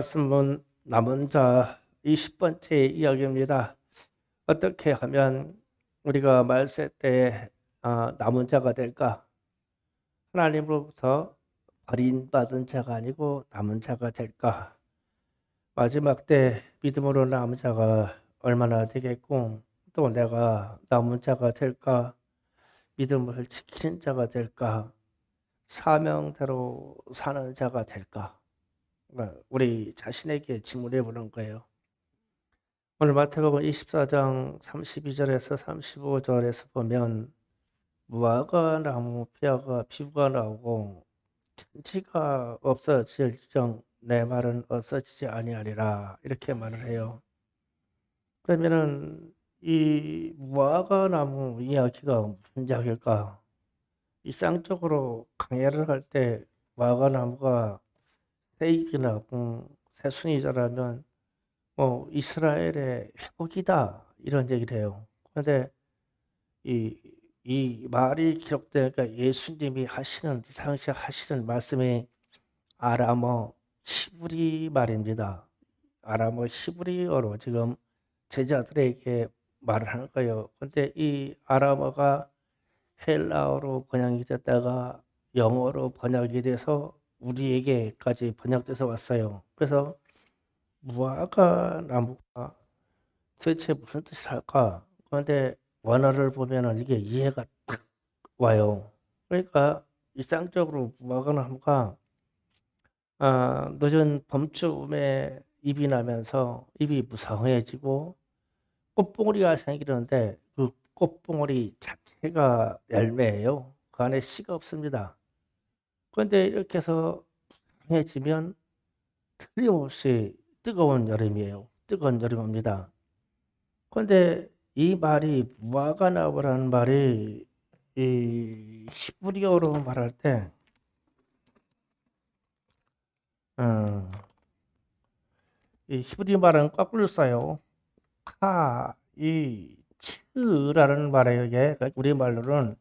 말씀은 남은 자 20번째 이야기입니다. 어떻게 하면 우리가 말세 때 남은 자가 될까? 하나님으로부터 버림받은 자가 아니고 남은 자가 될까? 마지막 때 믿음으로 남은 자가 얼마나 되겠고, 또 내가 남은 자가 될까? 믿음을 지키는 자가 될까? 사명대로 사는 자가 될까? 우리 자신에게 질문해 보는 거예요. 오늘 마태복음 24장 32절에서 35절에서 보면 무화과 나무 피아가 피부가 나오고 천지가 없어질정 내 말은 없어지지 아니하리라 이렇게 말을 해요. 그러면은 이 무화과 나무 이야기가 무슨 이야기일까? 일상적으로 강해를 할 때 무화과 나무가 세익이나 새순이 자라면 이스라엘의 회복이다 이런 얘기를 해요. 그런데 이 말이 기록되니까 예수님이 당시 하시는 말씀이 아람어 히브리 말입니다. 아람어 히브리어로 지금 제자들에게 말을 하는 거예요. 그런데 이 아람어가 헬라어로 번역이 됐다가 영어로 번역이 돼서 우리에게까지 번역돼서 왔어요. 그래서 무화과 나무가 도대체 무슨 뜻일까? 그런데 원어를 보면은 이게 이해가 딱 와요. 그러니까 일상적으로 무화과 나무가 늦은 봄쯤에 잎이 나면서 잎이 무성해지고 꽃봉오리가 생기는데 그 꽃봉오리 자체가 열매예요. 그 안에 씨가 없습니다. 그런데 이렇게 해서 무성해지면 틀림없이 뜨거운 여름이에요. 뜨거운 여름입니다. 그런데 이 말이 무화과 나무라는 말이 이 히브리어로 말할 때 어, 이 히브리 말은 거꾸로 써요. 이 츠라는 말이에요. 이게 우리 말로는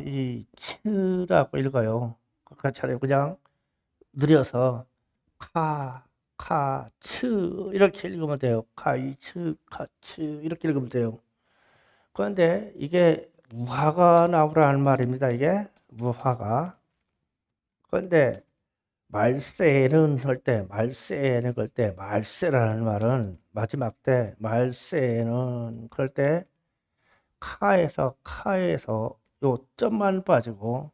이 츠라고 읽어요. 그처럼 그냥 느려서 츠 이렇게 읽으면 돼요. 이 츠, 츠 이렇게 읽으면 돼요. 그런데 이게 무화과 나무라는 말입니다. 이게 무화과. 그런데 말세는 걸 때, 말세라는 말은 마지막 때, 말세는 그럴 때 카에서 요 점만 빠지고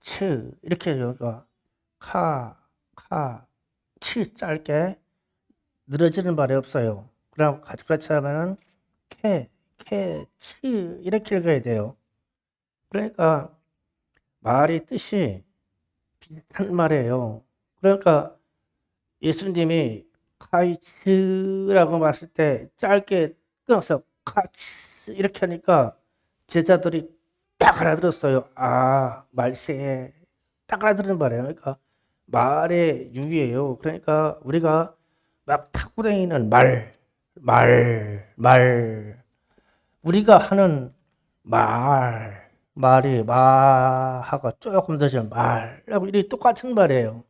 츠 이렇게 여기가 츠 짧게 늘어지는 말이 없어요. 그럼 같이 하면은 치 이렇게 읽어야 돼요. 그러니까 말이 뜻이 비슷한 말이에요. 그러니까 예수님이 카이츠라고 말했을 때 짧게 끊어서 카츠 이렇게 하니까 제자들이 딱 알아들었어요. 말세에 딱 알아들은 말이에요. 그러니까 말의 유의예요. 그러니까 우리가 막 타고 다니는 말. 우리가 하는 말이 마하고 조금 더 좀 말하고 이 똑같은 말이에요.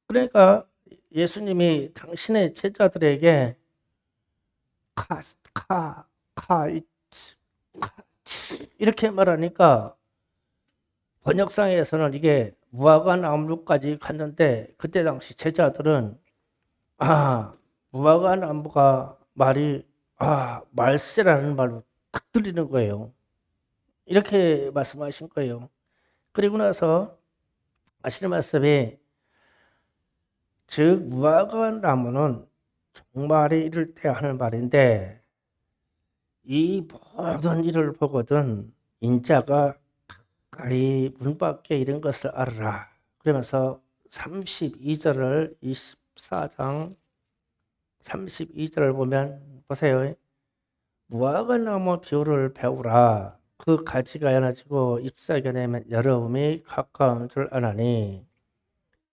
그러니까 예수님이 당신의 제자들에게 카, 카, 카, 이렇게 말하니까 번역상에서는 이게 무화과 나무까지 갔는데 그때 당시 제자들은 무화과 나무가 말이 말세라는 말로 딱 들리는 거예요. 이렇게 말씀하신 거예요. 그리고 나서 하시는 말씀이 즉 무화과 나무는 종말이 이를 때 하는 말인데 이 모든 일을 보거든 인자가 가까이 문 밖에 이른 것을 알아라. 그러면서 32절을 24장 32절을 보면 보세요. 무화과 나무 비유를 배우라. 그 가지가 연해지고 잎사귀에 여름이 가까운 줄 아나니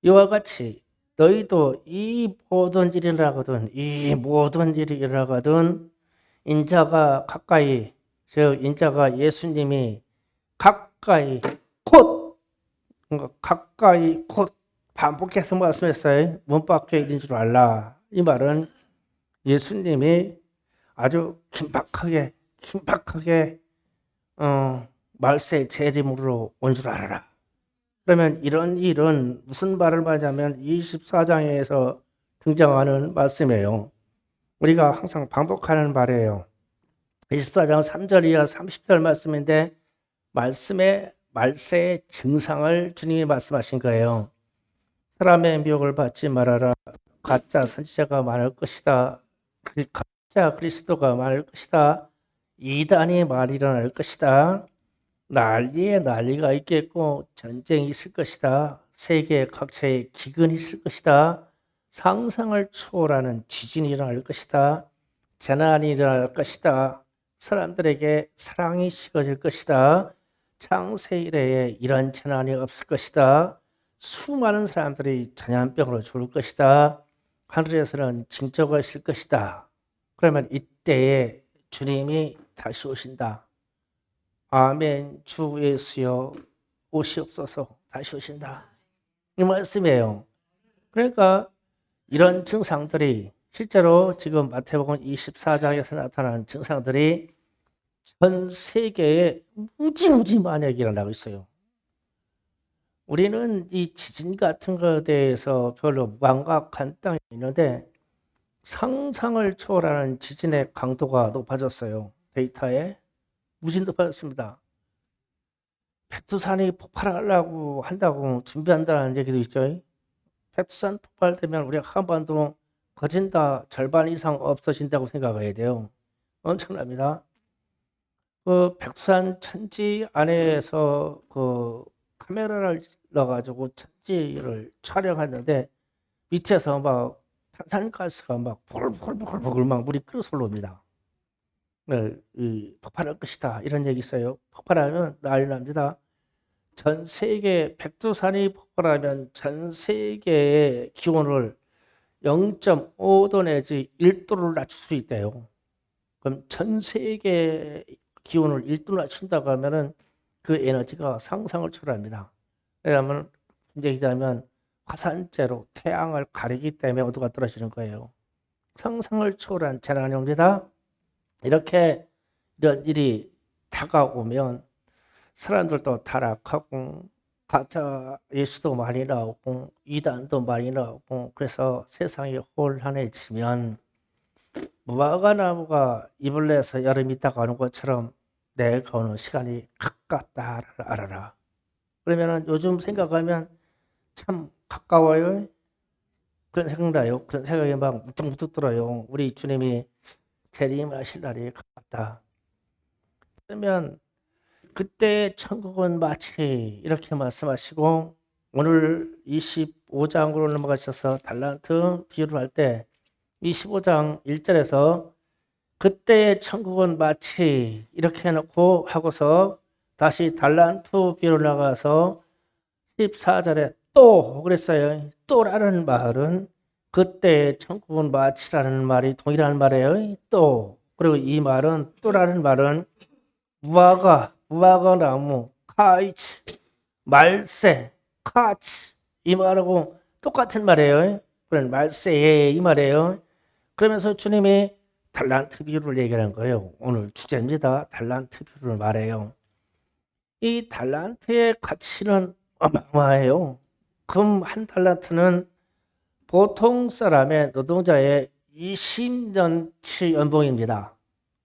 이와 같이 너희도 이 모든 일이 일어나거든 인자가 가까이 즉 인자가 예수님이 가까이 곧 반복해서 말씀했어요. 문 밖에 있는 줄 알라. 이 말은 예수님이 아주 긴박하게 말세의 재림으로 온 줄 알아라. 그러면 이런 일은 무슨 말을 말하자면 24장에서 등장하는 말씀이에요. 우리가 항상 반복하는 말이에요. 24장 3절 이하 30절 말씀인데 말세의 증상을 주님이 말씀하신 거예요. 사람의 미혹을 받지 말아라. 가짜 선지자가 많을 것이다. 가짜 그리스도가 많을 것이다. 이단이 많이 일어날 것이다. 난리에 난리가 있겠고 전쟁이 있을 것이다. 세계 각처에 기근이 있을 것이다. 상상을 초월하는 지진이 일어날 것이다. 재난이 일어날 것이다. 사람들에게 사랑이 식어질 것이다. 창세 이래에 이런 재난이 없을 것이다. 수많은 사람들이 전염병으로 죽을 것이다. 하늘에서는 징조가 있을 것이다. 그러면 이때에 주님이 다시 오신다. 아멘. 주 예수여 오시옵소서. 다시 오신다. 이 말씀이에요. 그러니까 이런 증상들이 실제로 지금 마태복음 24장에서 나타나는 증상들이 전 세계에 무지무지 많이 일어나고 있어요. 우리는 이 지진 같은 것에 대해서 별로 무감각한 땅이 있는데 상상을 초월하는 지진의 강도가 높아졌어요. 데이터에 무지 높아졌습니다. 백두산이 폭발하려고 한다고 준비한다는 얘기도 있죠. 백두산 폭발되면 우리 한반도 거진다 절반 이상 없어진다고 생각해야 돼요. 엄청납니다. 그 백두산 천지 안에서 그 카메라를 넣어가지고 천지를 촬영했는데 밑에서 막 탄산가스가 막 보글보글 막 물이 끓어서 올라옵니다. 폭발할 것이다 이런 얘기 있어요. 폭발하면 난리 납니다. 전 세계 백두산이 폭발하면 전 세계의 기온을 0.5도 내지 1도를 낮출 수 있대요. 그럼 전 세계 기온을 1도 낮춘다고 하면은 그 에너지가 상상을 초월합니다. 왜냐하면 얘기하면 화산재로 태양을 가리기 때문에 온도가 떨어지는 거예요. 상상을 초월한 재난이 옵니다. 이렇게 이런 일이 다가오면 사람들도 타락하고 가짜 예수도 많이 나오고 이단도 많이 나오고 그래서 세상이 혼란해지면 무화과나무가 잎을 내서 여름 있다가 오는 것처럼 내가 오는 시간이 가깝다를 알아라. 그러면은 요즘 생각하면 참 가까워요. 그런 생각나요. 그런 생각이 막 무뚝무뚝 들어요. 우리 주님이 재림하실 날이 가깝다. 그러면 그때 천국은 마치 이렇게 말씀하시고 오늘 25장으로 넘어가셔서 달란트 비유를 할 때 25장 1절에서 그때의 천국은 마치 이렇게 해놓고 하고서 다시 달란트 비유를 나가서 14절에 또 그랬어요. 또라는 말은 그때의 천국은 마치라는 말이 동일한 말이에요. 또 그리고 이 말은 또라는 말은 무화과 나무, 카이치, 말세, 카치 이 말하고 똑같은 말이에요. 그런 말세에 이 말이에요. 그러면서 주님이 달란트 비유를 얘기하는 거예요. 오늘 주제입니다. 달란트 비유를 말해요. 이 달란트의 가치는 어마어마해요. 금 한 달란트는 보통 사람의 노동자의 20년치 연봉입니다.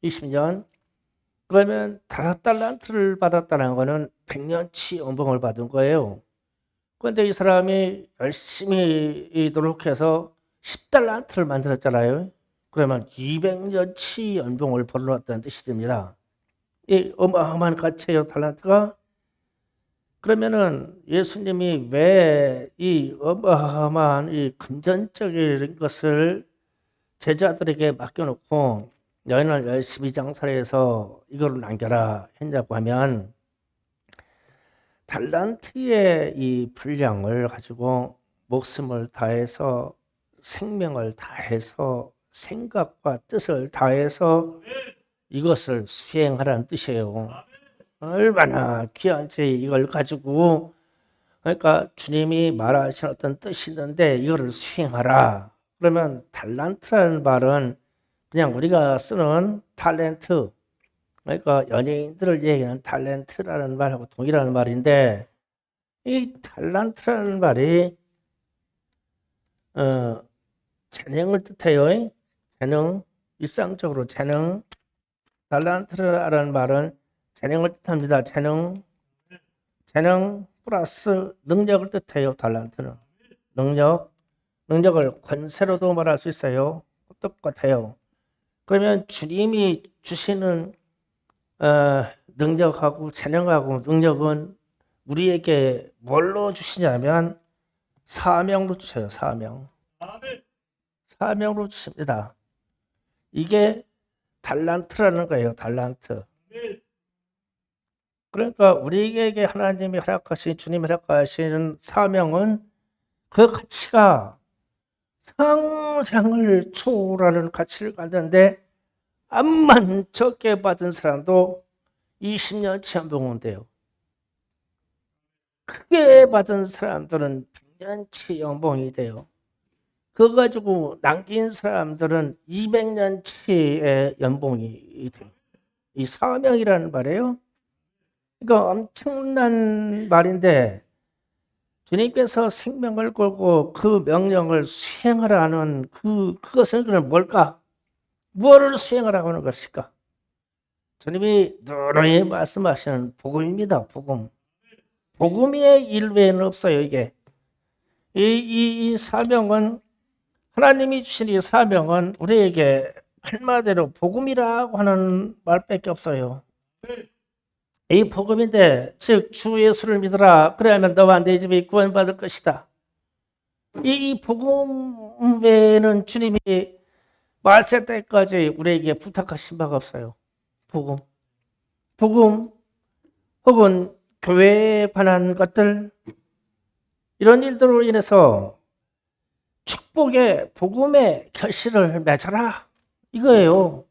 20년. 그러면 5달란트를 받았다는 거는 100년치 연봉을 받은 거예요. 그런데 이 사람이 열심히 노력해서 10달란트를 만들었잖아요. 그러면 200년치 연봉을 벌어놨다는 뜻이 됩니다. 이 어마어마한 가치예요, 달란트가. 그러면은 예수님이 왜 이 어마어마한 이 금전적인 것을 제자들에게 맡겨놓고 너희는 열심히 장사를 해서 이거를 남겨라 했냐고 하면 달란트의 이 분량을 가지고 목숨을 다해서 생명을 다해서 생각과 뜻을 다해서 이것을 수행하라는 뜻이에요. 얼마나 귀한지 이걸 가지고 그러니까 주님이 말하신 어떤 뜻이 있는데 이거를 수행하라. 그러면 달란트라는 말은 그냥 우리가 쓰는 탤런트, 그러니까 연예인들을 얘기하는 탤런트라는 말하고 동일한 말인데 이 탤런트라는 말이 재능을 뜻해요. 재능, 일상적으로 재능, 달란트라는 말은 재능을 뜻합니다. 재능 플러스 능력을 뜻해요. 달란트는 능력을 권세로도 말할 수 있어요. 똑같아요. 그러면 주님이 주시는 능력하고 재능하고 능력은 우리에게 뭘로 주시냐면 사명으로 주셔요. 사명으로 주십니다. 이게 달란트라는 거예요. 달란트. 그러니까 우리에게 하나님이 허락하신, 주님이 허락하신 사명은 그 가치가 상상을 초월하는 가치를 갖는데 암만 적게 받은 사람도 20년치 연봉은 돼요. 크게 받은 사람들은 100년치 연봉이 돼요. 그거 가지고 남긴 사람들은 200년치의 연봉이 돼요. 이 사명이라는 말이에요. 그러니까 엄청난 말인데 주님께서 생명을 걸고 그 명령을 수행하라는 그것은 그럼 뭘까? 무엇을 수행하라고 하는 것일까? 주님이 누누이 말씀하시는 복음입니다. 복음의 일 외에는 없어요. 이게 이 사명은 하나님이 주신 이 사명은 우리에게 한마디로 복음이라고 하는 말밖에 없어요. 이 복음인데 즉 주 예수를 믿어라. 그래야만 너와 내 집이 구원받을 것이다. 이 복음 외에는 주님이 말세 때까지 우리에게 부탁하신 바가 없어요. 복음 혹은 교회에 관한 것들 이런 일들로 인해서 축복의 복음의 결실을 맺어라. 이거예요.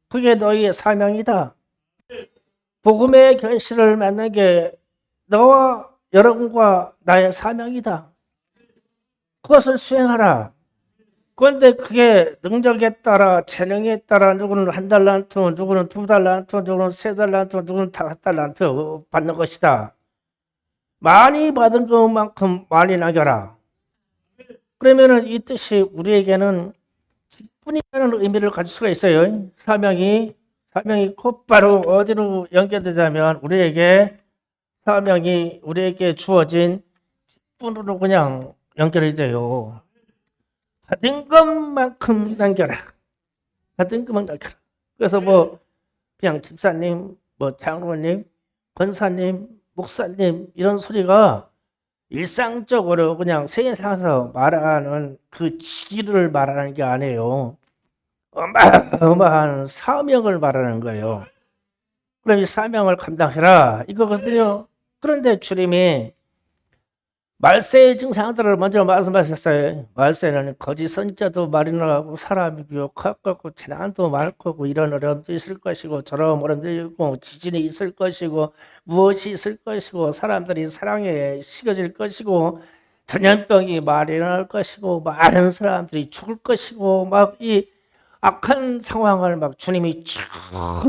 그게 너희의 사명이다. 복음의 결실을 맺는 게 너와 여러분과 나의 사명이다. 그것을 수행하라. 그런데 그게 능력에 따라 재능에 따라 누구는 1달란트, 누구는 2달란트, 누구는 3달란트, 누구는 5달란트 받는 것이다. 많이 받은 것만큼 많이 남겨라. 그러면은 이 뜻이 우리에게는 직분이라는 의미를 가질 수가 있어요. 사명이 곧바로 어디로 연결되자면 우리에게 사명이 우리에게 주어진 직분으로 그냥 연결이 돼요. 받은 것만큼 남겨라. 받은 것만 남겨라. 그래서 그냥 집사님, 장로님, 권사님, 목사님 이런 소리가 일상적으로 그냥 세상에서 말하는 그 직위를 말하는 게 아니에요. 어마어마한 사명을 말하는 거예요. 그럼 이 사명을 감당해라 이거거든요. 그런데 주님이 말세의 증상들을 먼저 말씀하셨어요. 말세는 거짓 선지자도 말이 나고 사람이 비옥하고 재난도 많을 거고 이런 어려움도 있을 것이고 저런 어려움도 있고 지진이 있을 것이고 무엇이 있을 것이고 사람들이 사랑에 식어질 것이고 전염병이 말이 날 것이고 많은 사람들이 죽을 것이고 막 이 악한 상황을 막 주님이 쭉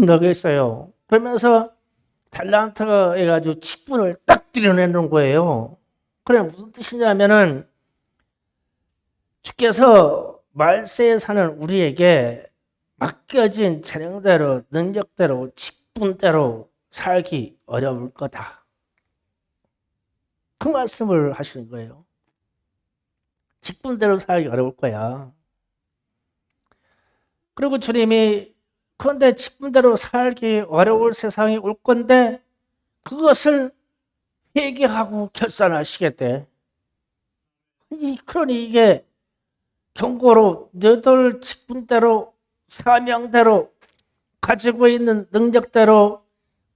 넣겠어요. 그러면서 달란트가 해가지고 직분을 딱 들여내는 거예요. 그래 무슨 뜻이냐면은 주께서 말세에 사는 우리에게 맡겨진 재능대로 능력대로 직분대로 살기 어려울 거다. 그 말씀을 하시는 거예요. 직분대로 살기 어려울 거야. 그리고 주님이 그런데 직분대로 살기 어려울 세상이 올 건데 그것을 회개하고 결산하시겠대. 그러니 이게 경고로 너들 직분대로 사명대로 가지고 있는 능력대로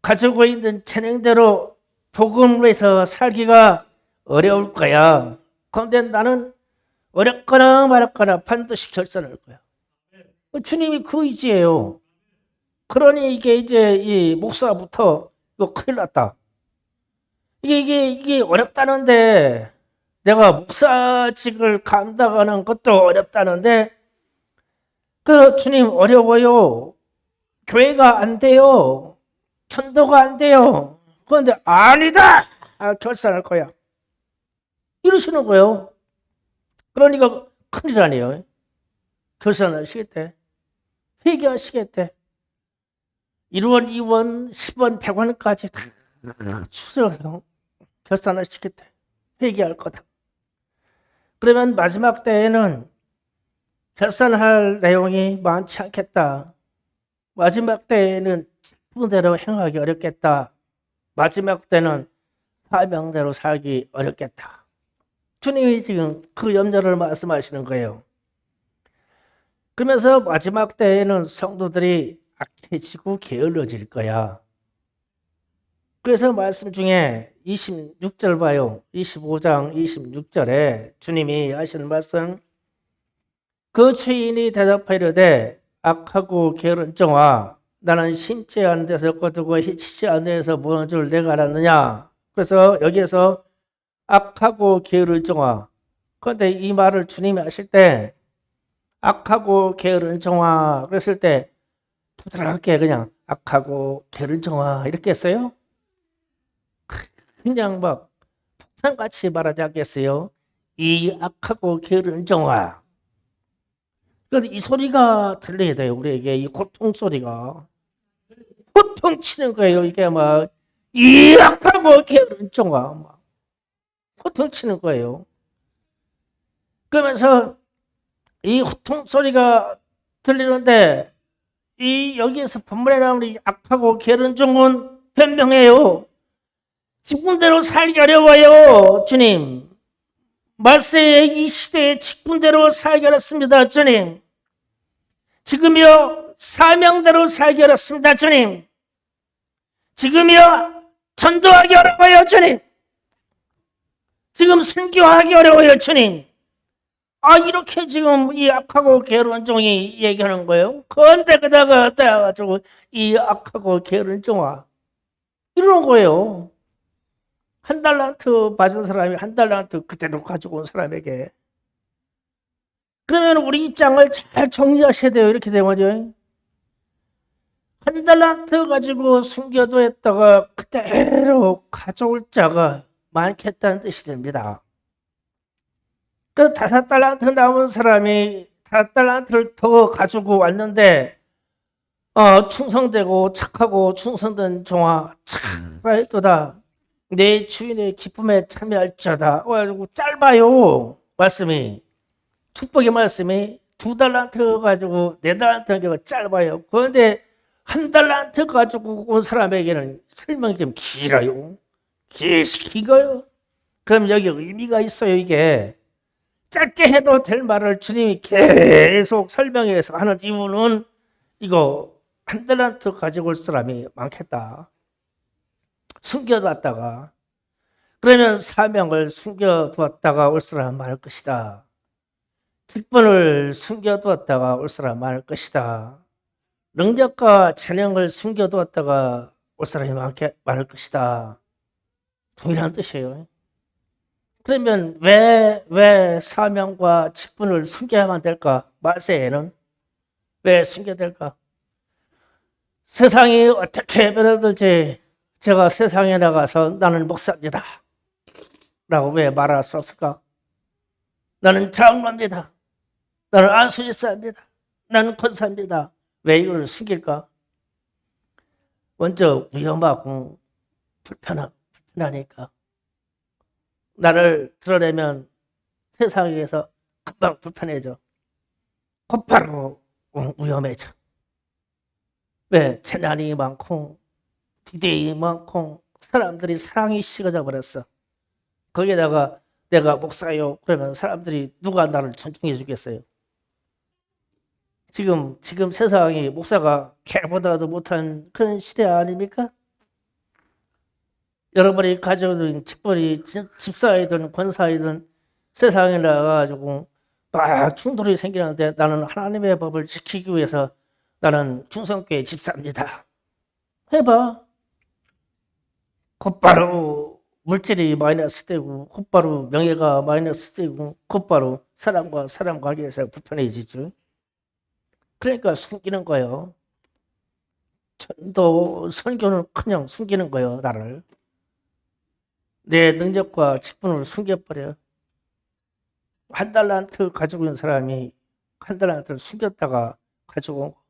가지고 있는 재능대로 복음을 해서 살기가 어려울 거야. 그런데 나는 어렵거나 말았거나 반드시 결산할 거야. 주님이 그 의지예요. 그러니 이게 이제 이 목사부터 이거 큰일 났다. 이게 어렵다는데, 내가 목사직을 감당하는 것도 어렵다는데, 그 주님 어려워요. 교회가 안 돼요. 전도가 안 돼요. 그런데 아니다. 결산할 거야. 이러시는 거예요. 그러니까 큰일 아니에요. 결산하시겠대. 회개하시겠대. 1원, 2원, 10원, 100원까지 다 추려서 결산하시겠대. 회개할 거다. 그러면 마지막 때에는 결산할 내용이 많지 않겠다. 마지막 때에는 직분대로 행하기 어렵겠다. 마지막 때는 사명대로 살기 어렵겠다. 주님이 지금 그 염려를 말씀하시는 거예요. 그러면서 마지막 때에는 성도들이 악해지고 게을러질 거야. 그래서 말씀 중에 26절 봐요. 25장 26절에 주님이 하시는 말씀, 그 주인이 대답하이르되 악하고 게으른 종아, 나는 심지 않은 데서 거두고 해치지 않은 데서 모는 줄 내가 알았느냐. 그래서 여기에서 악하고 게으른 종아, 그런데 이 말을 주님이 하실 때 악하고 게으른 종아 그랬을 때 부드럽게 그냥 악하고 게으른 종아 이렇게 했어요. 그냥 막 폭탄같이 말하지 않겠어요? 이 악하고 게으른 종아. 그래서 이 소리가 들려야 돼요. 우리에게 이 고통 소리가. 고통 치는 거예요. 이게 막 이 악하고 게으른 종아. 막 고통 치는 거예요. 그러면서 이 호통 소리가 들리는데 이 여기에서 본문에 나오는 이 악하고 게으른 종은 변명해요. 직분대로 살기 어려워요. 주님. 말세의 이 시대에 직분대로 살기 어렵습니다. 주님. 지금이요 사명대로 살기 어렵습니다. 주님. 지금이요 전도하기 어려워요. 주님. 지금 순교하기 어려워요. 주님. 이렇게 지금 이 악하고 게으른 종이 얘기하는 거예요. 그런데 그다가 가지고 이 악하고 게으른 종아 이러는 거예요. 한 달란트 받은 사람이 한 달란트 그대로 가지고 온 사람에게. 그러면 우리 입장을 잘 정리하셔야 돼요. 이렇게 되면요. 한 달란트 가지고 숨겨도 했다가 그대로 가져올 자가 많겠다는 뜻이 됩니다. 그 5달란트 남은 사람이 5달란트를 더 가지고 왔는데 충성되고 착하고 충성된 종아 참하였도다. 내 주인의 기쁨에 참여할지어다. 가지고 짧아요. 말씀이. 축복의 말씀이 2달란트 가지고 4달란트가 짧아요. 그런데 1달란트 가지고 온 사람에게는 설명이 좀 길어요. 길어요. 그럼 여기 의미가 있어요. 이게. 짧게 해도 될 말을 주님이 계속 설명해서 하는 이유는 이거 1달란트 가지고 올 사람이 많겠다. 숨겨뒀다가 그러면 사명을 숨겨두었다가 올 사람 많을 것이다. 직분을 숨겨두었다가 올 사람 많을 것이다. 능력과 재능을 숨겨두었다가 올 사람이 많을 것이다. 동일한 뜻이에요. 그러면 왜 사명과 직분을 숨겨야만 될까? 말세에는 왜 숨겨야 될까? 세상이 어떻게 변하든지 제가 세상에 나가서 나는 목사입니다 라고 왜 말할 수 없을까? 나는 장로입니다. 나는 안수집사입니다. 나는 권사입니다. 왜 이걸 숨길까? 먼저 위험하고 불편하니까. 나를 드러내면 세상에서 금방 불편해져. 곧바로 위험해져. 왜? 재난이 많고 기대이 많고 사람들이 사랑이 식어져 버렸어. 거기에다가 내가 목사요 그러면 사람들이 누가 나를 존중해 주겠어요? 지금 세상이 목사가 개보다도 못한 그런 시대 아닙니까? 여러분이 가져오는 직분이 집사이든 권사이든 세상에 나가가지고 막 충돌이 생기는데 나는 하나님의 법을 지키기 위해서 나는 충성교회 집사입니다. 해봐. 곧바로 물질이 마이너스 되고 곧바로 명예가 마이너스 되고 곧바로 사람과 사람 관계에서 불편해지죠. 그러니까 숨기는 거예요. 전도 선교는 그냥 숨기는 거예요. 나를. 내 능력과 직분을 숨겨버려. 한 달란트 가지고 있는 사람이 한 달란트를 숨겼다가 가지고 온 거.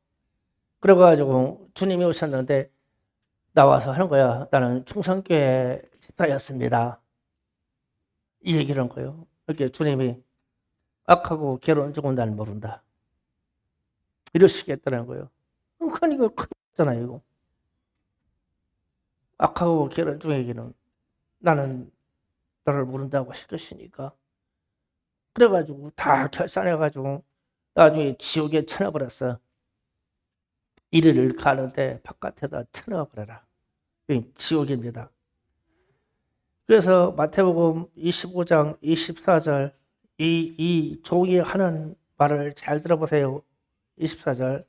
그래가지고 주님이 오셨는데 나와서 하는 거야. 나는 충성교회 집사였습니다. 이 얘기를 한 거예요. 이렇게 주님이 악하고 괴로운 적은 난 모른다. 이러시겠다는 거예요. 그러니까 이거 큰잖아요. 이거. 악하고 괴로운 중에게는 나는 너를 모른다고 하실 것이니까. 그래가지고 다 결산해가지고 나중에 지옥에 쳐넣어버렸어. 이리를 가는데 바깥에다 쳐넣어버려라. 지옥입니다. 그래서 마태복음 25장 24절 이 종이 하는 말을 잘 들어보세요. 24절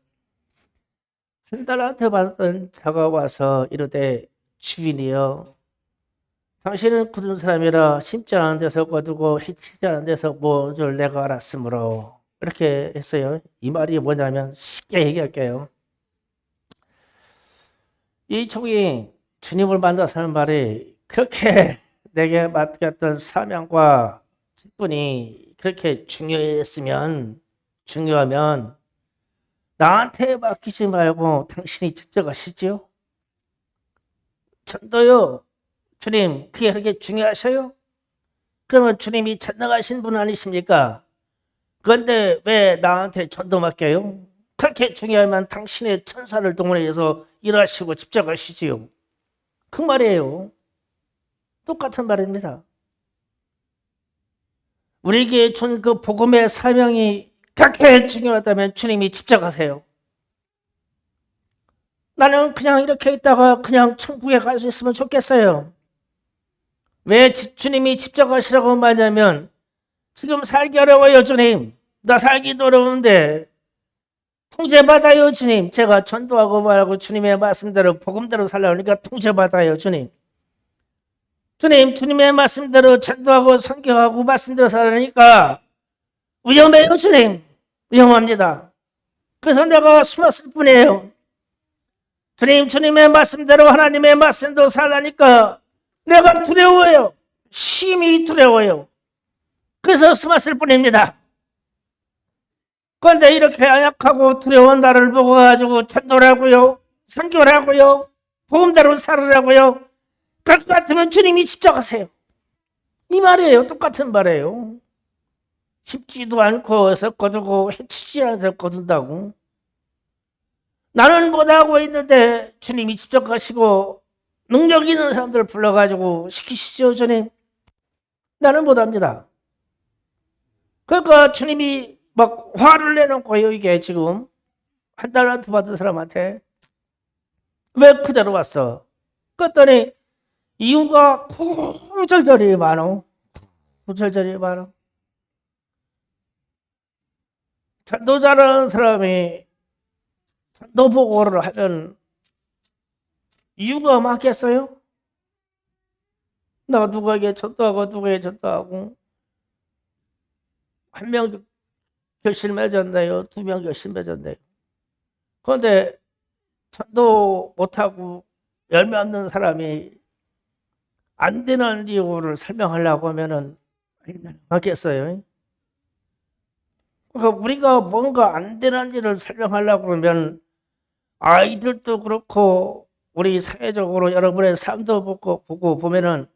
한 달한테 받은 자가 와서 이르되 주인이여 당신은 굳은 사람이라 심지 않은 데서 거두고 해치지 않은 데서 모은 줄 내가 알았으므로 이렇게 했어요. 이 말이 뭐냐면 쉽게 얘기할게요. 이 종이 주님을 만나서 하는 말이 그렇게 내게 맡겼던 사명과 직분이 그렇게 중요하면 나한테 맡기지 말고 당신이 직접 하시지요. 전도요. 주님 그게 그렇게 중요하셔요? 그러면 주님이 전능하신 분 아니십니까? 그런데 왜 나한테 전도 맡겨요? 그렇게 중요하면 당신의 천사를 동원해서 일하시고 직접 하시지요. 그 말이에요. 똑같은 말입니다. 우리에게 준 그 복음의 사명이 그렇게 중요하다면 주님이 집착하세요. 나는 그냥 이렇게 있다가 그냥 천국에 갈 수 있으면 좋겠어요. 왜 주님이 집착하시라고 말하냐면 지금 살기 어려워요 주님. 나 살기도 어려운데 통제받아요 주님. 제가 전도하고 말하고 주님의 말씀대로 복음대로 살려니까 통제받아요 주님. 주님의 말씀대로 전도하고 선교하고 말씀대로 살려니까 위험해요 주님. 위험합니다. 그래서 내가 숨었을 뿐이에요. 주님의 말씀대로 하나님의 말씀대로 살라니까 내가 두려워요. 심히 두려워요. 그래서 숨었을 뿐입니다. 그런데 이렇게 연약하고 두려운 나를 보고 가지고 전도라고요, 선교라고요, 복음대로 살으라고요. 그럴 것 같으면 주님이 집착하세요. 이 말이에요. 똑같은 말이에요. 쉽지도 않고 해서 거두고 해치지 않아서 거둔다고. 나는 못하고 있는데 주님이 집착하시고 능력 있는 사람들을 불러가지고 시키시죠 주님. 나는 못합니다. 그러니까 주님이 막 화를 내는 거예요. 이게 지금 한 달란트 받은 사람한테 왜 그대로 왔어? 그랬더니 이유가 구절절이 많어. 구절절이 많어. 전도 잘하는 사람이 전도 보고를 하면 이유가 많겠어요? 나 누구에게 전도하고 누구에게 전도하고 한 명 결실 맺었네요. 두 명 결실 맺었네요. 그런데 전도 못하고 열매 없는 사람이 안 되는 이유를 설명하려고 하면은 맞겠어요. 그러니까 우리가 뭔가 안 되는 일을 설명하려고 그러면 아이들도 그렇고 우리 사회적으로 여러분의 삶도 보고 보면은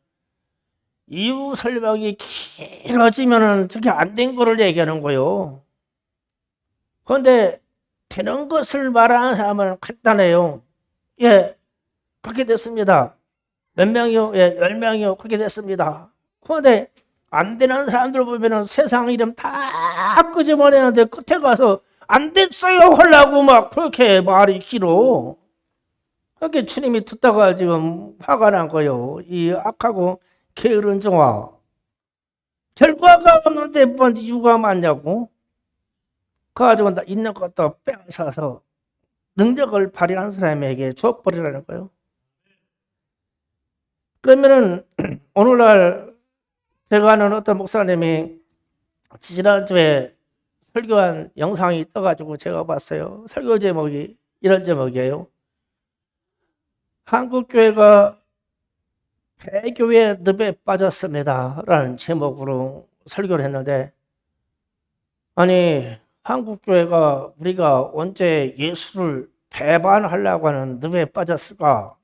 이유 설명이 길어지면은 저게 안 된 거를 얘기하는 거예요. 그런데 되는 것을 말하는 사람은 간단해요. 예, 그렇게 됐습니다. 몇 명이요? 예, 10명이요. 그렇게 됐습니다. 그런데 안 되는 사람들 보면은 세상 이름 다 끄집어내는데 끝에 가서 안 됐어요 하려고 막 그렇게 말이 길어. 그렇게 주님이 듣다가 지금 화가 난 거예요. 이 악하고 게으른 종아. 결과가 없는데 뭔 이유가 많냐고. 그래가지고 있는 것도 빼앗아서 능력을 발휘한 사람에게 줘버리라는 거예요. 그러면은 오늘날 제가 아는 어떤 목사님이 지난주에 설교한 영상이 떠가지고 제가 봤어요. 설교 제목이 이런 제목이에요. 한국교회가 폐교의 늪에 빠졌습니다 라는 제목으로 설교를 했는데, 아니 한국교회가 우리가 언제 예수를 배반하려고 하는 늪에 빠졌을까?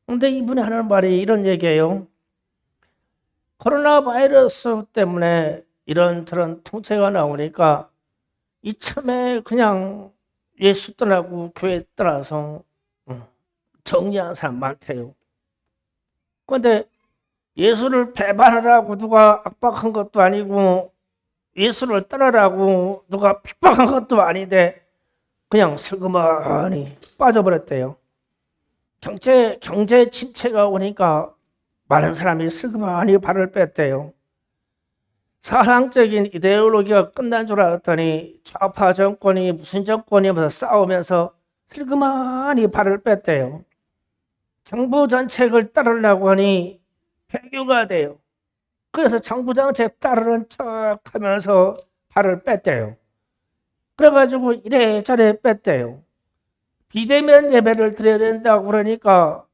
근데 이분이 하는 말이 이런 얘기예요. 코로나 바이러스 때문에 이런저런 통째가 나오니까 이참에 그냥 예수 떠나고 교회 떠나서 정리한 사람 많대요. 그런데 예수를 배반하라고 누가 압박한 것도 아니고 예수를 따르라고 누가 핍박한 것도 아닌데 그냥 슬그머니 빠져버렸대요. 경제 침체가 오니까 많은 사람이 슬그머니 발을 뺐대요. 사상적인 이데올로기가 끝난 줄 알았더니 좌파 정권이 무슨 정권이 면서 싸우면서 슬그머니 발을 뺐대요. 정부 정책을 따르려고 하니 폐교가 돼요. 그래서 정부 정책 따르는 척 하면서 발을 뺐대요. 그래가지고 이래저래 뺐대요. 비대면 예배를 드려야 된다고 그러니까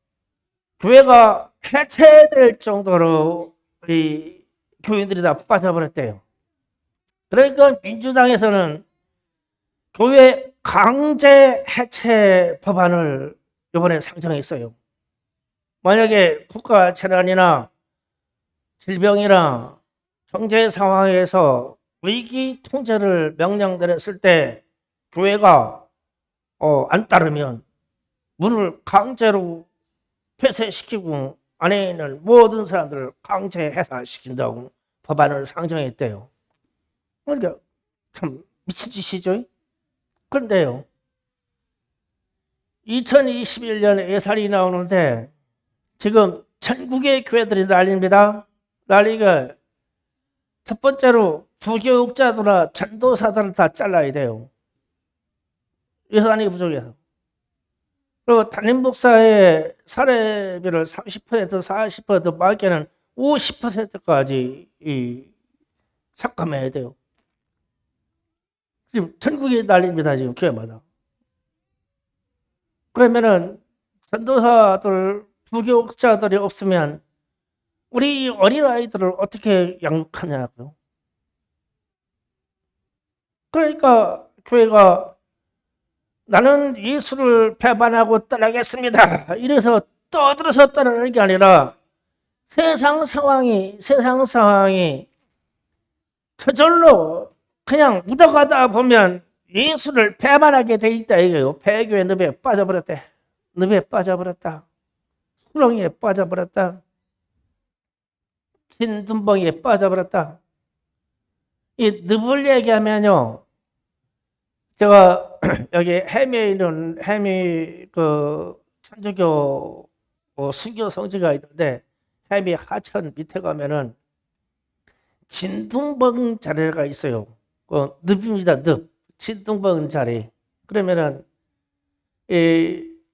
교회가 해체될 정도로 이 교인들이 다 빠져버렸대요. 그러니까 민주당에서는 교회 강제 해체 법안을 이번에 상정했어요. 만약에 국가 재난이나 질병이나 경제 상황에서 위기 통제를 명령내렸을 때 교회가 안 따르면 문을 강제로 폐쇄시키고 안에 있는 모든 사람들을 강제 해산시킨다고 법안을 상정했대요. 그러니까 참 미친 짓이죠. 그런데요, 2021년 예산이 나오는데 지금 전국의 교회들이 난립니다. 난리가 첫 번째로 부교육자들이나 전도사들을 다 잘라야 돼요. 예산이 부족해서. 그리고 담임 목사의 사례비를 30%, 40%, 많게는 50%까지 삭감해야 돼요. 지금 전국이 난립니다. 지금 교회마다. 그러면은 전도사들, 부교육자들이 없으면 우리 어린아이들을 어떻게 양육하냐고요. 그러니까 교회가 나는 예수를 배반하고 떠나겠습니다. 이래서 떠들어서 떠나는 게 아니라 세상 상황이 저절로 그냥 묻어가다 보면 예수를 배반하게 돼 있다 이거예요. 폐교의 늪에 빠져버렸대. 늪에 빠져버렸다. 수렁에 빠져버렸다. 진둔벙이에 빠져버렸다. 이 늪을 얘기하면요, 제가 여기 해미에 있는 해미 그 천주교 순교 성지가 있는데 해미 하천 밑에 가면은 진둥벙 자리가 있어요. 그 늪입니다. 늪. 진둥벙 자리. 그러면은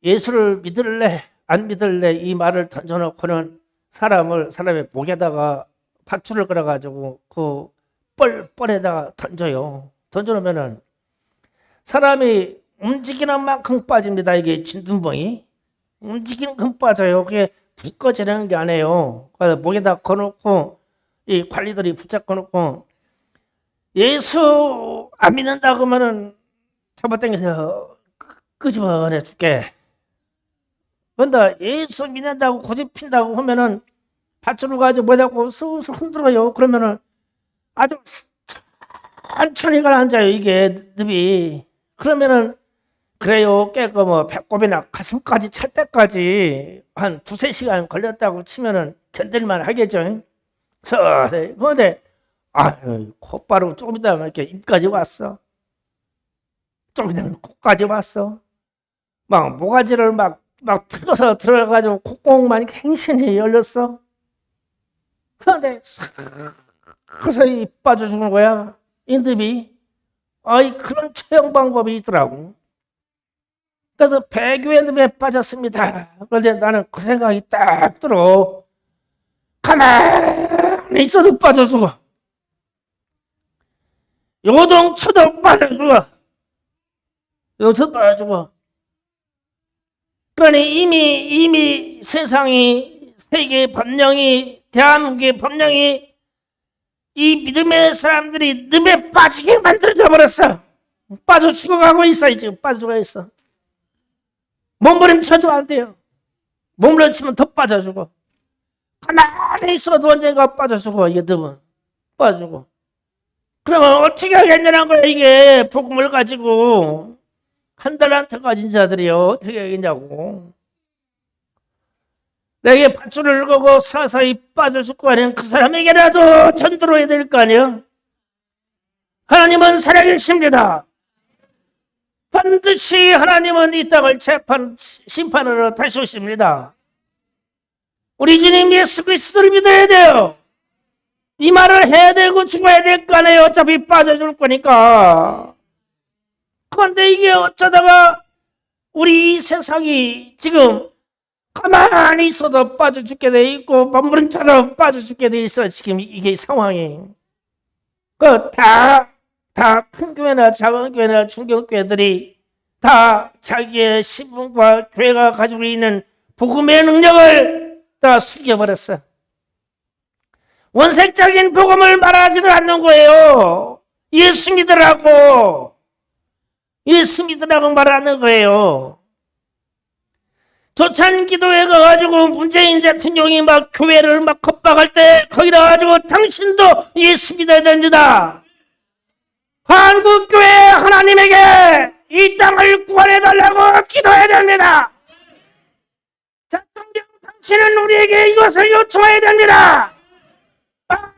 예수를 믿을래 안 믿을래 이 말을 던져놓고는 사람의 목에다가 밧줄을 걸어가지고 그 뻘에다가 던져요. 던져놓으면은 사람이 움직이는 만큼 빠집니다. 이게 진둔벙이 움직이는 만큼 빠져요. 그게 묶어지는 게 아니에요. 그래서 목에다 걸어놓고 이 관리들이 붙잡고 놓고 예수 안 믿는다 그러면은 잡아당겨서 끄집어내 줄게. 그런데 예수 믿는다고 고집핀다고 하면은 밧줄을 가지고 뭐냐고 슬슬 흔들어요. 그러면은 아주 천천히 가라앉아요. 이게 늪이. 그러면은 그래요. 깨고 뭐 배꼽이나 가슴까지 찰 때까지 한 2-3시간 걸렸다고 치면은 견딜만 하겠죠. 서서히. 그런데 아유, 곧바로 조금 있다 이렇게 입까지 왔어. 좀 있다 코까지 왔어. 막 모가지를 막 틀어서 들어가가지고 콧구멍만 갱신히 열렸어. 그런데 서서히 빠져주는 거야. 인듭이. 아이, 그런 처형 방법이 있더라고. 그래서 배교의 늪에 빠졌습니다. 그런데 나는 그 생각이 딱 들어. 가만히 있어도 빠져 죽어. 요동쳐도 빠져 죽어. 요동쳐도 빠져 죽어. 그러니 이미 세상이, 세계의 법령이, 대한민국의 법령이 이 믿음의 사람들이 늪에 빠지게 만들어져 버렸어. 빠져 죽어가고 있어. 지금 빠져 죽어 있어. 몸부림쳐도 안 돼요. 몸부림치면 더 빠져 죽어. 가만히 있어도 언젠가 빠져 죽어. 이게 늪은 빠져 죽어. 그러면 어떻게 하겠냐는 거야. 이게 복음을 가지고 한 달란트 가진 자들이요 어떻게 하겠냐고. 내게 밧줄을 걸고 서서히 빠져 죽고 하는 그 사람에게라도 전도를 해야 될 거 아니야. 하나님은 살아계십니다. 반드시 하나님은 이 땅을 심판하러 다시 오십니다. 우리 주님 예수 그리스도를 믿어야 돼요. 이 말을 해야 되고 죽어야 될 거 아니에요. 어차피 빠져줄 거니까. 그런데 이게 어쩌다가 우리 이 세상이 지금 가만히 있어도 빠져 죽게 돼 있고 밤부림처럼 빠져 죽게 돼 있어. 지금 이게 상황이. 다 큰 교회나 작은 교회나 중견교회들이 다 자기의 신분과 교회가 가지고 있는 복음의 능력을 다 숨겨버렸어. 원색적인 복음을 말하지도 않는 거예요. 예수 믿으라고 말하는 거예요. 조찬기도회 가가지고 문재인 대통령이 막 교회를 막 겁박할 때 거기다 가지고 당신도 예수 믿어야 됩니다. 한국교회 하나님에게 이 땅을 구원해달라고 기도해야 됩니다. 대통령 당신은 우리에게 이것을 요청해야 됩니다.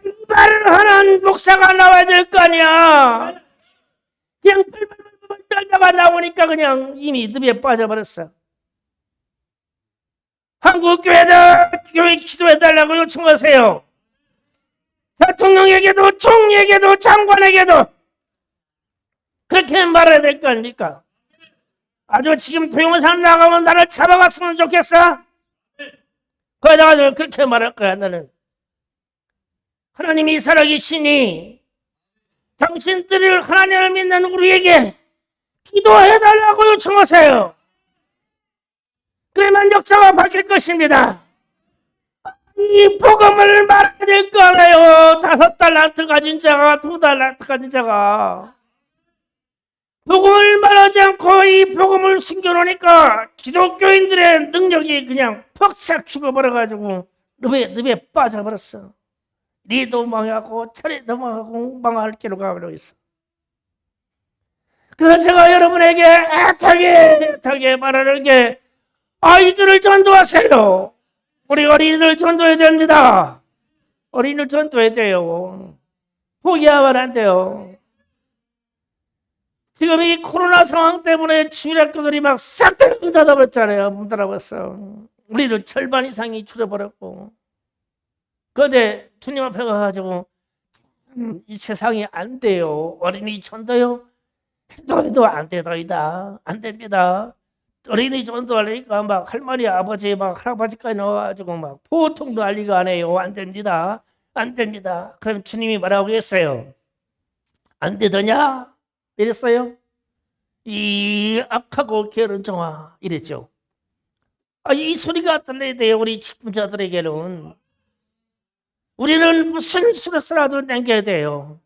이 말을 하는 목사가 나와야 될 거 아니야. 그냥 펄펄펄 떨다가 나오니까 그냥 이미 늪에 빠져버렸어. 한국교회들 교회 기도해달라고 요청하세요. 대통령에게도 총리에게도 장관에게도 그렇게 말해야 될 거 아닙니까? 아주 지금 동영상 나가면 나를 잡아갔으면 좋겠어? 거기다가 그렇게 말할 거야. 나는 하나님이 살아계시니 당신들을 하나님을 믿는 우리에게 기도해달라고 요청하세요. 그러면 역사가 바뀔 것입니다. 이 복음을 말해야 될 거예요. 5달란트 가진 자가 2달란트 가진 자가 복음을 말하지 않고 이 복음을 숨겨놓으니까 기독교인들의 능력이 그냥 퍽싹 죽어버려가지고 늪에 빠져버렸어. 니도 망하고 차례도 망하고 망할 길로 가버리고 있어. 그래서 제가 여러분에게 애타게 말하는 게 아이들을 전도하세요. 우리 어린이들 전도해야 됩니다. 어린이들 전도해야 돼요. 포기하면 안 돼요. 지금 이 코로나 상황 때문에 주일학교들이 막 싹 다 문 닫아버렸잖아요. 문 닫아버렸어. 우리들 절반 이상이 줄어버렸고. 그런데 주님 앞에 가가지고 이 세상이 안 돼요. 어린이 전도요? 해도 안 되더이다. 안 됩니다. 어린이 전도하려니까 막 할머니, 아버지, 막 할아버지까지 나와가지고 막 보통도 알리고 안 해요. 안 됩니다. 안 됩니다. 그럼 주님이 뭐라고 했어요? 안 되더냐? 이랬어요. 이 악하고 게으른 종아 이랬죠. 이 소리가 들려야 돼요. 우리 직분자들에게는. 우리는 무슨 수를 써라도 남겨야 돼요.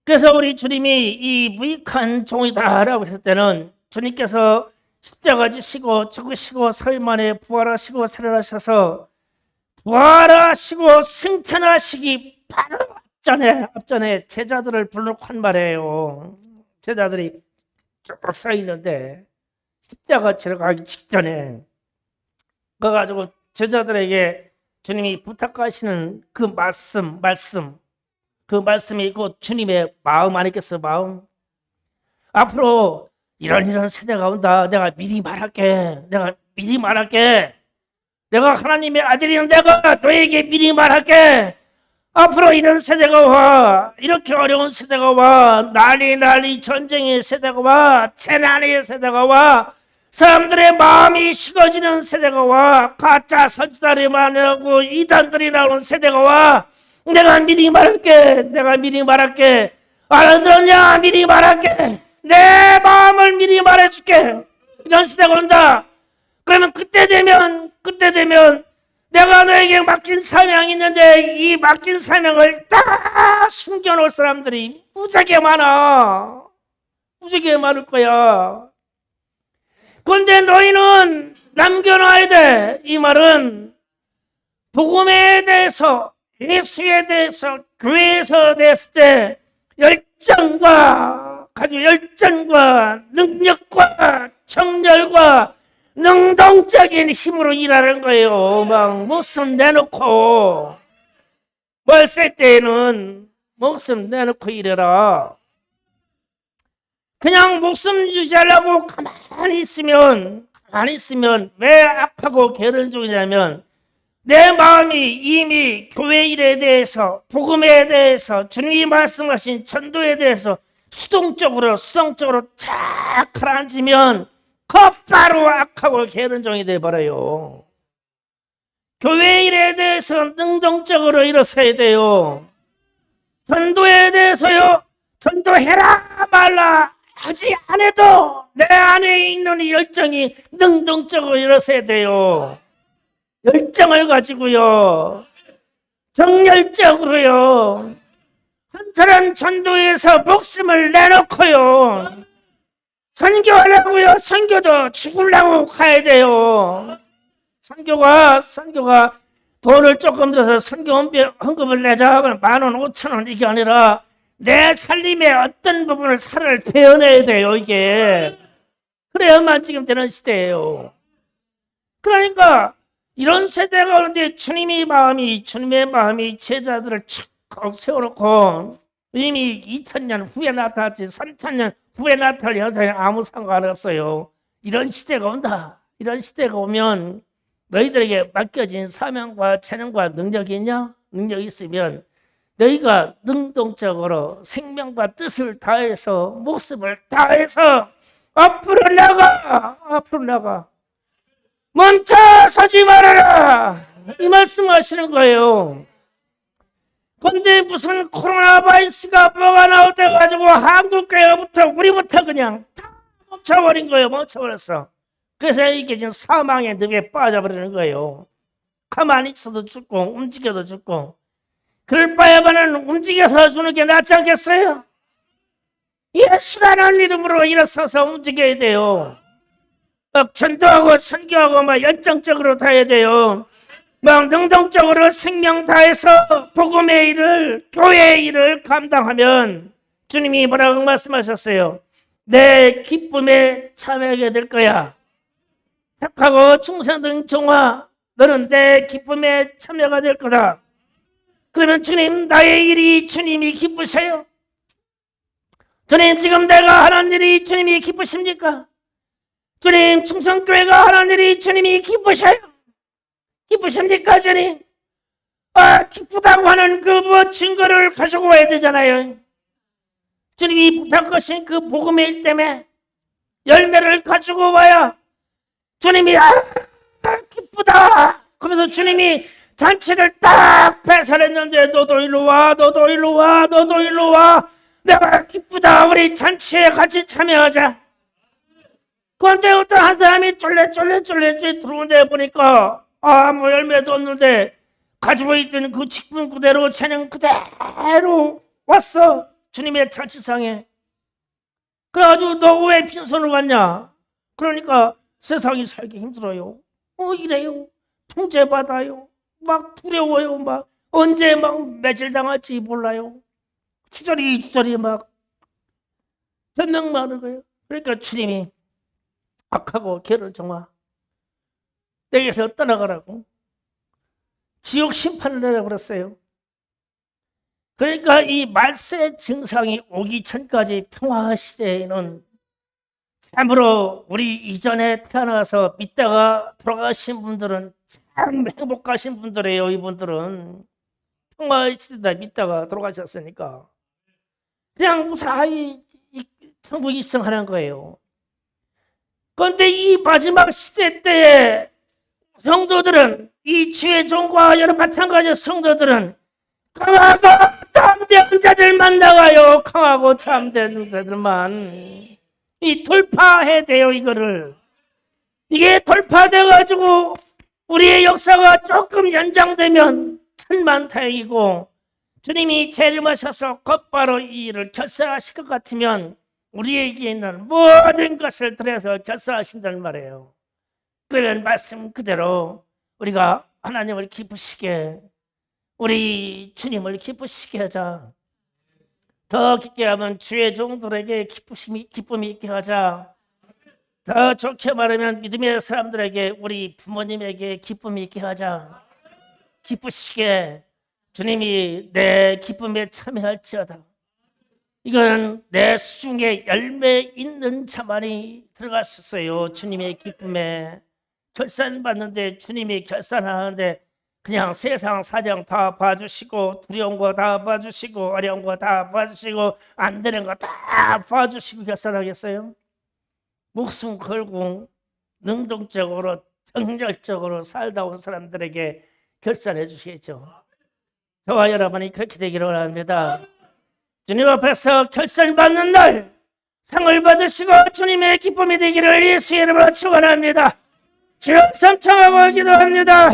그래서 우리 주님이 이 무익한 종이다라고 했을 때는 주님께서 십자가 지시고 죽으시고 3일 만에 부활하시고 살아나셔서 부활하시고 승천하시기 바로 앞전에 제자들을 불러놓고 한 말이에요. 제자들이 쭉 서 있는데 십자가 지러 가기 직전에 그래가지고 제자들에게 주님이 부탁하시는 그 말씀 그 말씀이 곧 주님의 마음 아니겠어? 마음. 앞으로 이런 세대가 온다. 내가 미리 말할게. 내가 하나님의 아들이는 내가 너에게 미리 말할게. 앞으로 이런 세대가 와. 이렇게 어려운 세대가 와. 난리 전쟁의 세대가 와. 재난의 세대가 와. 사람들의 마음이 식어지는 세대가 와. 가짜 선지자들이 많고 이단들이 나오는 세대가 와. 내가 미리 말할게. 내가 미리 말할게. 알아들었냐? 미리 말할게. 내 마음을 미리 말해줄게. 이런 시대가 온다. 그러면 그때 되면 내가 너에게 맡긴 사명이 있는데 이 맡긴 사명을 다 숨겨놓을 사람들이 무지하게 많아. 무지하게 많을 거야. 그런데 너희는 남겨놔야 돼. 이 말은 복음에 대해서, 예수에 대해서, 교회에서 됐을 때 열정과 능력과 정열과 능동적인 힘으로 일하는 거예요. 막 목숨 내놓고 월세 때에는 목숨 내놓고 일해라. 그냥 목숨 유지하려고 가만히 있으면 왜 악하고 게으른 중이냐면 내 마음이 이미 교회 일에 대해서, 복음에 대해서, 주님이 말씀하신 전도에 대해서 수동적으로 쫙 가라앉으면 곧바로 악하고 게으른 종이 돼버려요. 교회 일에 대해서 능동적으로 일어서야 돼요. 전도에 대해서요, 전도해라 말라 하지 않아도 내 안에 있는 이 열정이 능동적으로 일어서야 돼요. 열정을 가지고요, 정열적으로요, 한 사람 전도에서 목숨을 내놓고요, 선교하려고요, 선교도 죽으려고 가야 돼요. 선교가 돈을 조금 들어서 선교 헌금을 내자, 10,000원, 5,000원 이게 아니라 내 살림의 어떤 부분을 살을 베어내야 돼요. 이게 그래야만 지금 되는 시대예요. 그러니까 이런 세대가 오는데 주님의 마음이 제자들을 쭉 세워놓고 이미 2000년 후에 나타났지 3000년 후에 나타날 현상에 아무 상관없어요. 이런 시대가 온다. 이런 시대가 오면 너희들에게 맡겨진 사명과 재능과 능력이 있냐? 능력이 있으면 너희가 능동적으로 생명과 뜻을 다해서 목숨을 다해서 앞으로 나가. 멈춰 서지 말아라. 이 말씀하시는 거예요. 근데 무슨 코로나 바이러스가 뭐가 나오돼가지고 한국교회부터 우리부터 그냥 다 멈춰버린 거예요. 멈춰버렸어. 그래서 이게 지금 사망의 늪에 빠져버리는 거예요. 가만히 있어도 죽고 움직여도 죽고. 그럴 바에는 움직여서 주는 게 낫지 않겠어요? 예수라는 이름으로 일어서서 움직여야 돼요. 막 전도하고 선교하고 막 열정적으로 다 해야 돼요. 막 능동적으로 생명 다해서 복음의 일을, 교회의 일을 감당하면 주님이 뭐라고 말씀하셨어요? 내 기쁨에 참여하게 될 거야. 착하고 충성된 종아, 너는 내 기쁨에 참여가 될 거다. 그러면 주님, 나의 일이 주님이 기쁘셔요? 주님, 지금 내가 하는 일이 주님이 기쁘십니까? 주님, 충성교회가 하는 일이 주님이 기쁘셔요? 기쁘십니까, 주님? 기쁘다고 하는 그 증거를 가지고 와야 되잖아요. 주님이 부탁하신 그 복음의 일 때문에 열매를 가지고 와야 주님이 기쁘다 그러면서 주님이 잔치를 딱 배설했는데 너도 일로 와, 너도 일로 와, 너도 일로 와, 내가 기쁘다, 우리 잔치에 같이 참여하자. 그런데 어떤 한 사람이 쫄래 들어오는데 보니까 아무 열매도 없는데 가지고 있던 그 직분 그대로 재능 그대로 왔어. 주님의 잔치상에. 그래가지고 너 왜 빈손을 왔냐? 그러니까 세상이 살기 힘들어요. 이래요. 통제받아요. 막 두려워요. 막 언제 막 매질당할지 몰라요. 주저리 막 변명만 하는 거예요. 그러니까 주님이 악하고 게으른 종아, 내게서 떠나가라고 지옥 심판을 내려버렸어요. 그러니까 이 말세 증상이 오기 전까지 평화 시대에는 참으로 우리 이전에 태어나서 믿다가 돌아가신 분들은 참 행복하신 분들이에요. 이분들은 평화 시대다 믿다가 돌아가셨으니까 그냥 무사히 천국 입성하는 거예요. 그런데 이 마지막 시대 때에 성도들은, 이 주의 종과 여러 마찬가지 성도들은 강하고 참된 자들만 나가요. 강하고 참된 자들만. 이 돌파해야 돼요, 이거를. 이게 돌파돼가지고 우리의 역사가 조금 연장되면 천만다행이고, 주님이 재림하셔서 곧바로 이 일을 결산하실 것 같으면 우리에게 있는 모든 것을 들여서 결산하신다는 말이에요. 그러면 말씀 그대로 우리가 하나님을 기쁘시게, 우리 주님을 기쁘시게 하자. 더 깊게 하면 주의 종들에게 기쁨이 있게 하자. 더 좋게 말하면 믿음의 사람들에게, 우리 부모님에게 기쁨이 있게 하자. 기쁘시게, 주님이 내 기쁨에 참여할지어다. 이건 내 수중에 열매 있는 자만이 들어갈 수 있어요. 주님의 기쁨에 결산받는데, 주님이 결산하는데 그냥 세상 사정 다 봐주시고, 두려운 거 다 봐주시고, 어려운 거 다 봐주시고, 안 되는 거 다 봐주시고 결산하겠어요? 목숨 걸고 능동적으로 정열적으로 살다 온 사람들에게 결산해 주시겠죠. 저와 여러분이 그렇게 되기를 원합니다. 주님 앞에서 결산받는 날 상을 받으시고 주님의 기쁨이 되기를 예수의 이름으로 축원합니다. 주여, 삼창하고 기도합니다.